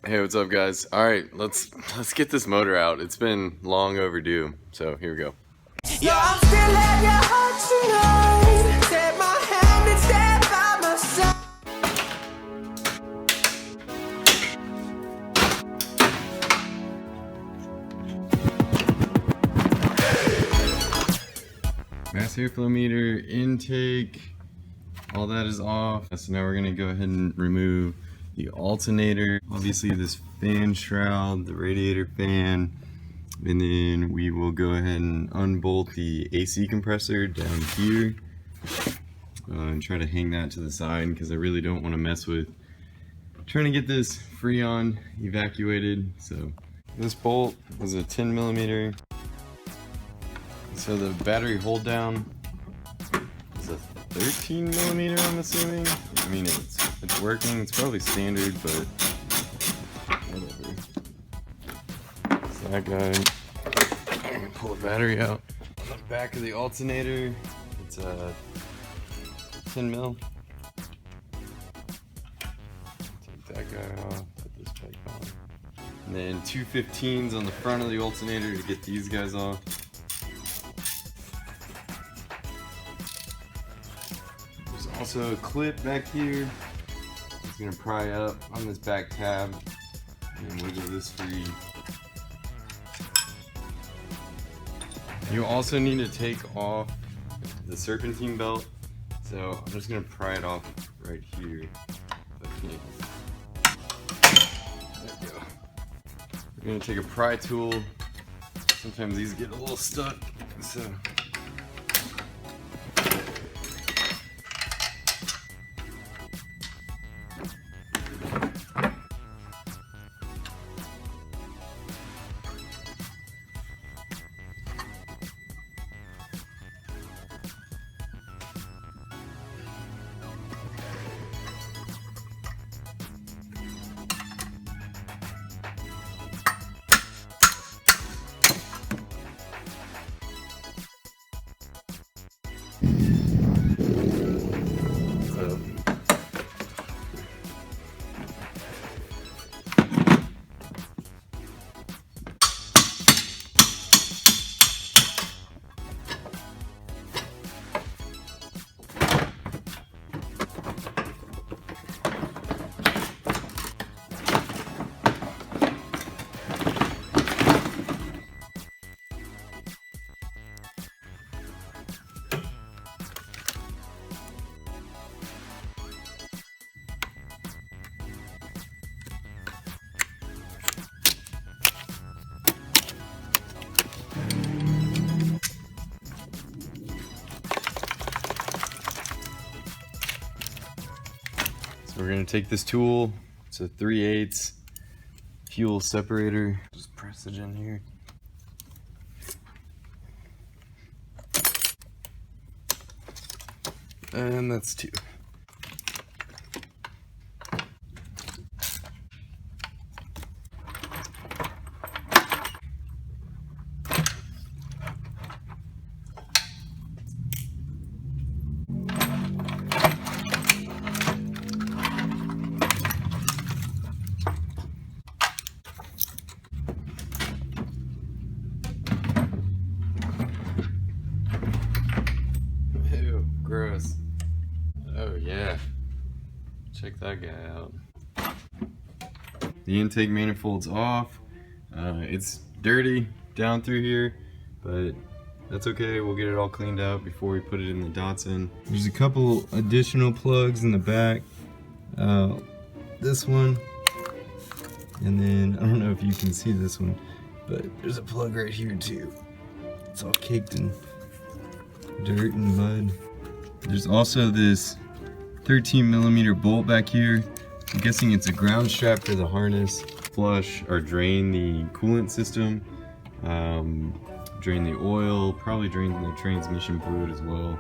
Hey, what's up, guys? All right, let's get this motor out. It's been long overdue, so here we go. Yeah, I'm still at your heart tonight. Take my hand and stand by my side. Mass airflow meter, intake, all that is off. So now we're gonna go ahead and remove the alternator. Obviously this fan shroud, the radiator fan, and then we will go ahead and unbolt the AC compressor down here and try to hang that to the side because I really don't want to mess with trying to get this Freon evacuated. So this bolt is a 10mm. So the battery hold down is a 13mm, I'm assuming. I mean, it's working. It's probably standard, but whatever. So that guy, I'm gonna pull the battery out. On the back of the alternator, it's a 10mm. Take that guy off, put this back on. And then 215s on the front of the alternator to get these guys off. There's also a clip back here. It's gonna pry up on this back tab and wiggle this free. You also need to take off the serpentine belt, so I'm just gonna pry it off right here. There we go. We're gonna take a pry tool. Sometimes these get a little stuck, so. So we're gonna take this tool, it's a 3/8 fuel separator. Just press it in here. And that's 2. Ew, gross. Oh yeah, check that guy out. The intake manifold's off. It's dirty down through here, but that's okay. We'll get it all cleaned out before we put it in the Datsun. There's a couple additional plugs in the back. This one, and then I don't know if you can see this one, but there's a plug right here too. It's all caked in dirt and mud. There's also this 13mm bolt back here. I'm guessing it's a ground strap for the harness. Flush or drain the coolant system, drain the oil, probably drain the transmission fluid as well.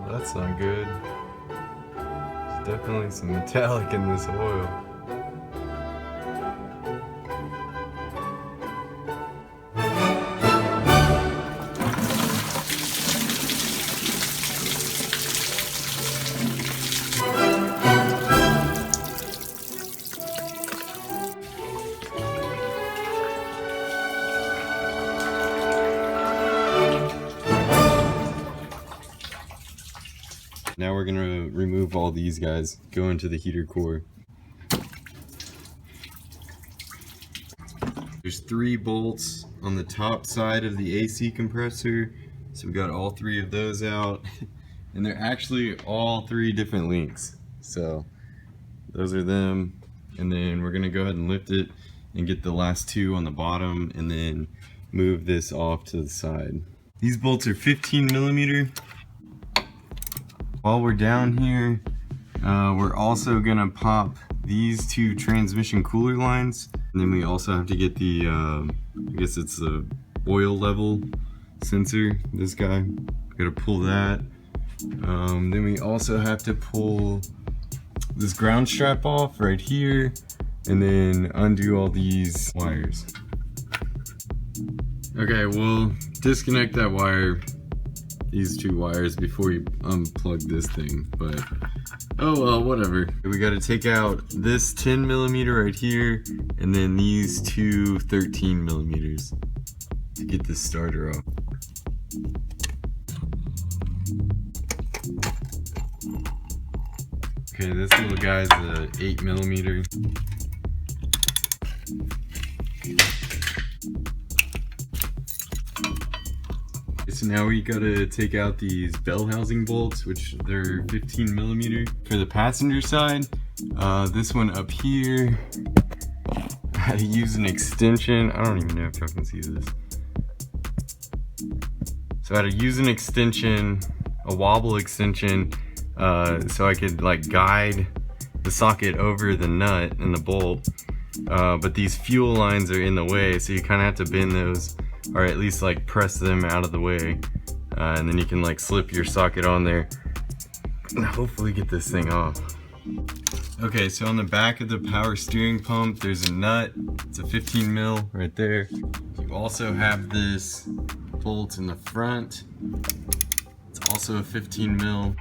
That's not good. There's definitely some metallic in this oil. Now we're gonna remove all these guys, go into the heater core. There's 3 bolts on the top side of the AC compressor, so we got all 3 of those out, and they're actually all 3 different lengths. So those are them, and then we're gonna go ahead and lift it and get the last 2 on the bottom, and then move this off to the side. These bolts are 15 millimeter. While we're down here, we're also gonna pop these 2 transmission cooler lines, and then we also have to get the, I guess it's the oil level sensor, this guy. Gotta pull that. Then we also have to pull this ground strap off right here, and then undo all these wires. Okay, we'll disconnect that wire, these 2 wires, before you unplug this thing, but oh well, whatever. We got to take out this 10 millimeter right here, and then these 2 13 millimeters to get this starter off. Okay, this little guy's a 8 millimeter. So now we gotta take out these bell housing bolts, which they're 15 millimeter. For the passenger side, this one up here, I had to use an extension. I don't even know if y'all can see this. So I had to use an extension, a wobble extension, so I could like guide the socket over the nut and the bolt. But these fuel lines are in the way, so you kind of have to bend those, or at least like press them out of the way, and then you can like slip your socket on there and hopefully get this thing off. Okay, so on the back of the power steering pump there's a nut. It's a 15 mil right there. You also have this bolt in the front. It's also a 15 mil.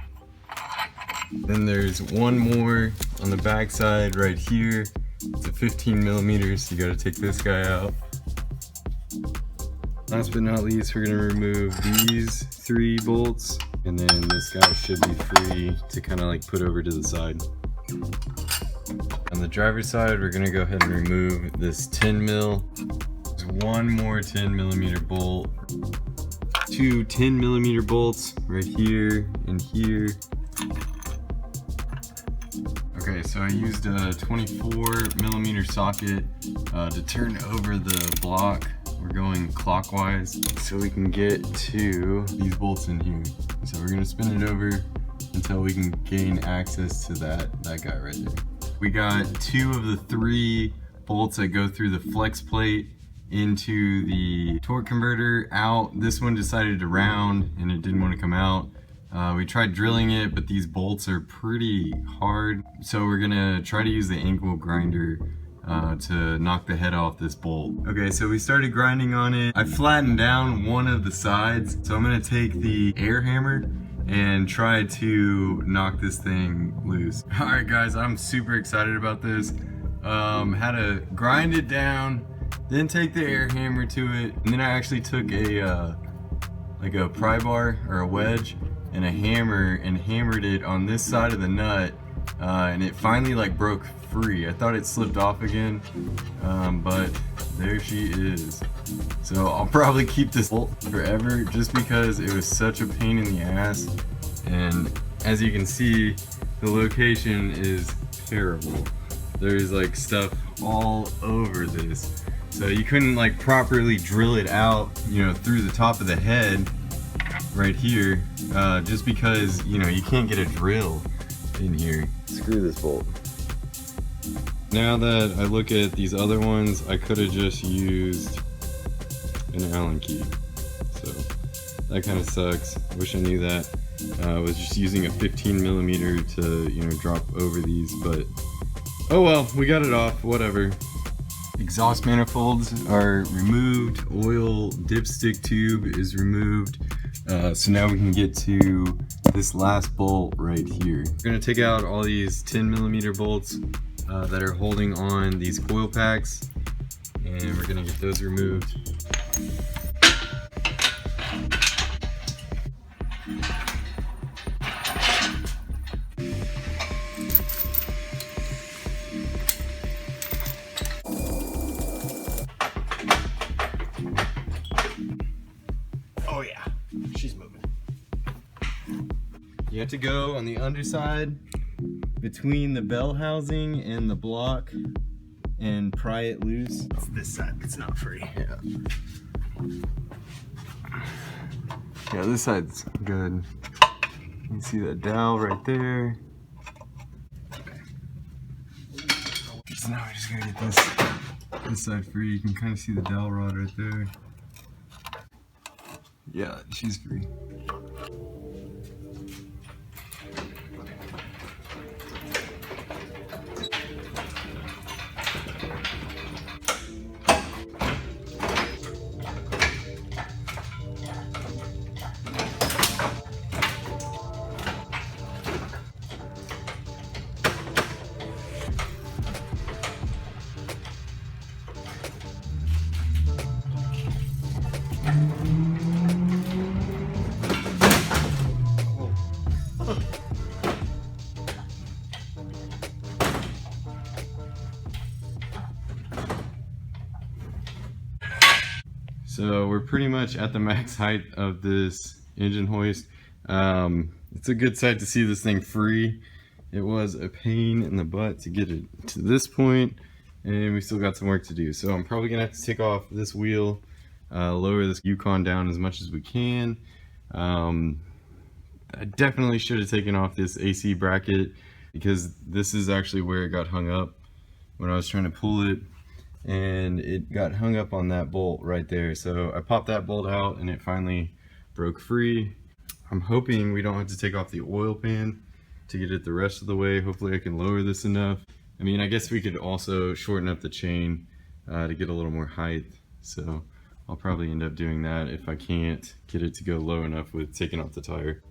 Then there's one more on the back side right here. It's a 15 millimeters, so you gotta take this guy out. Last but not least, we're gonna remove these 3 bolts, and then this guy should be free to kind of like put over to the side. On the driver's side, we're gonna go ahead and remove this 10 mil. There's one more 10 millimeter bolt. 2 10 millimeter bolts right here and here. Okay, so I used a 24 millimeter socket to turn over the block. We're going clockwise so we can get to these bolts in here. So we're gonna spin it over until we can gain access to that guy right there. We got 2 of the 3 bolts that go through the flex plate into the torque converter out. This one decided to round and it didn't want to come out. We tried drilling it, but these bolts are pretty hard. So we're gonna try to use the angle grinder to knock the head off this bolt. Okay, so we started grinding on it. I flattened down one of the sides, so I'm gonna take the air hammer and try to knock this thing loose. All right guys, I'm super excited about this. Had to grind it down, then take the air hammer to it, and then I actually took a like a pry bar or a wedge and a hammer and hammered it on this side of the nut, and it finally like broke free. I thought it slipped off again, but there she is. So I'll probably keep this bolt forever just because it was such a pain in the ass. And as you can see, the location is terrible. There's like stuff all over this. So you couldn't like properly drill it out, you know, through the top of the head right here, just because, you know, you can't get a drill in here. Screw this bolt. Now that I look at these other ones, I could have just used an Allen key. So that kind of sucks. Wish I knew that. I was just using a 15mm to, you know, drop over these, but oh well, we got it off, whatever. Exhaust manifolds are removed, oil dipstick tube is removed. So now we can get to this last bolt right here. We're gonna take out all these 10mm bolts that are holding on these coil packs, and we're gonna get those removed. Oh yeah, she's moving. You have to go on the underside between the bell housing and the block and pry it loose. It's this side that's not free. Yeah. Yeah, this side's good. You can see that dowel right there. So now we just gotta get this side free. You can kind of see the dowel rod right there. Yeah, she's free. So we're pretty much at the max height of this engine hoist. It's a good sight to see this thing free. It was a pain in the butt to get it to this point, and we still got some work to do. So I'm probably gonna have to take off this wheel, lower this Yukon down as much as we can. I definitely should have taken off this AC bracket, because this is actually where it got hung up when I was trying to pull it, and it got hung up on that bolt right there. So I popped that bolt out and it finally broke free. I'm hoping we don't have to take off the oil pan to get it the rest of the way. Hopefully I can lower this enough. I mean, I guess we could also shorten up the chain to get a little more height. So I'll probably end up doing that if I can't get it to go low enough with taking off the tire.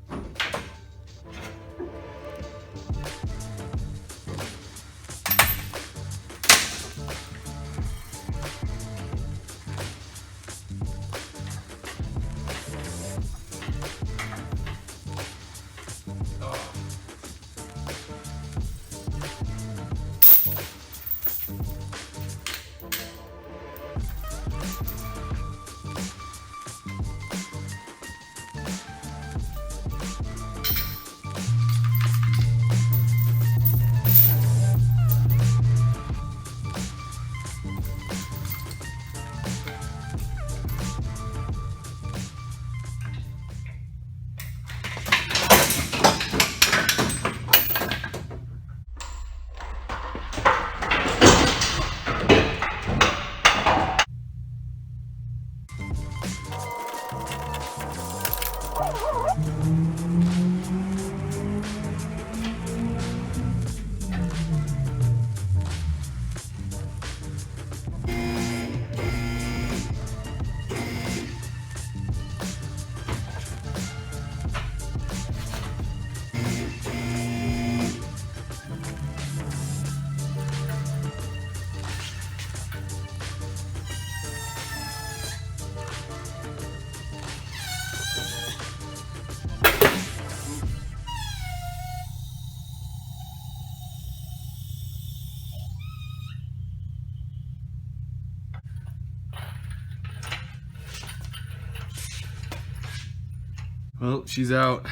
Well, she's out.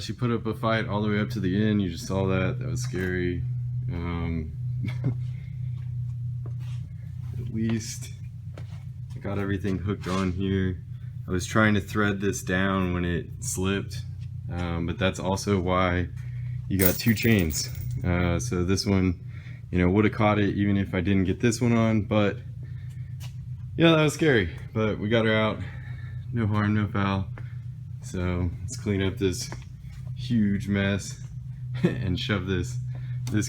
She put up a fight all the way up to the end. You just saw that. That was scary. At least I got everything hooked on here. I was trying to thread this down when it slipped, but that's also why you got two chains. So this one, you know, would have caught it even if I didn't get this one on, but yeah, that was scary. But we got her out. No harm, no foul. So let's clean up this huge mess and shove this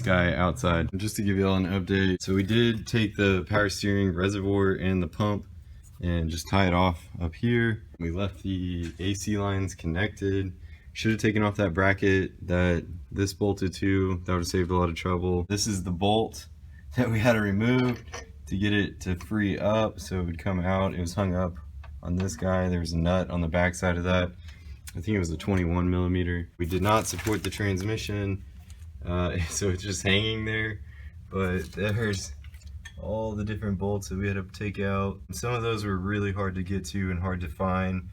guy outside. Just to give you all an update, so we did take the power steering reservoir and the pump and just tie it off up here. We left the AC lines connected. Should have taken off that bracket that this bolted to. That would have saved a lot of trouble. This is the bolt that we had to remove to get it to free up so it would come out. It was hung up on this guy. There was a nut on the back side of that. I think it was a 21 millimeter. We did not support the transmission, so it's just hanging there. But there's all the different bolts that we had to take out. Some of those were really hard to get to and hard to find.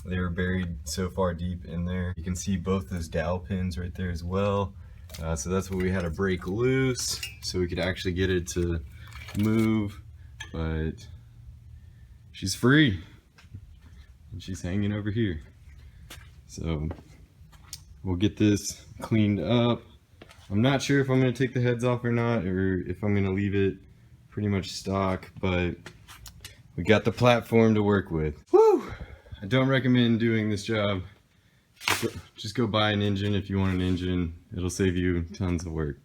They were buried so far deep in there. You can see both those dowel pins right there as well. So that's what we had to break loose so we could actually get it to move. But she's free and she's hanging over here. So we'll get this cleaned up. I'm not sure if I'm going to take the heads off or not, or if I'm going to leave it pretty much stock, but we got the platform to work with. Woo! I don't recommend doing this job. Just go buy an engine if you want an engine. It'll save you tons of work.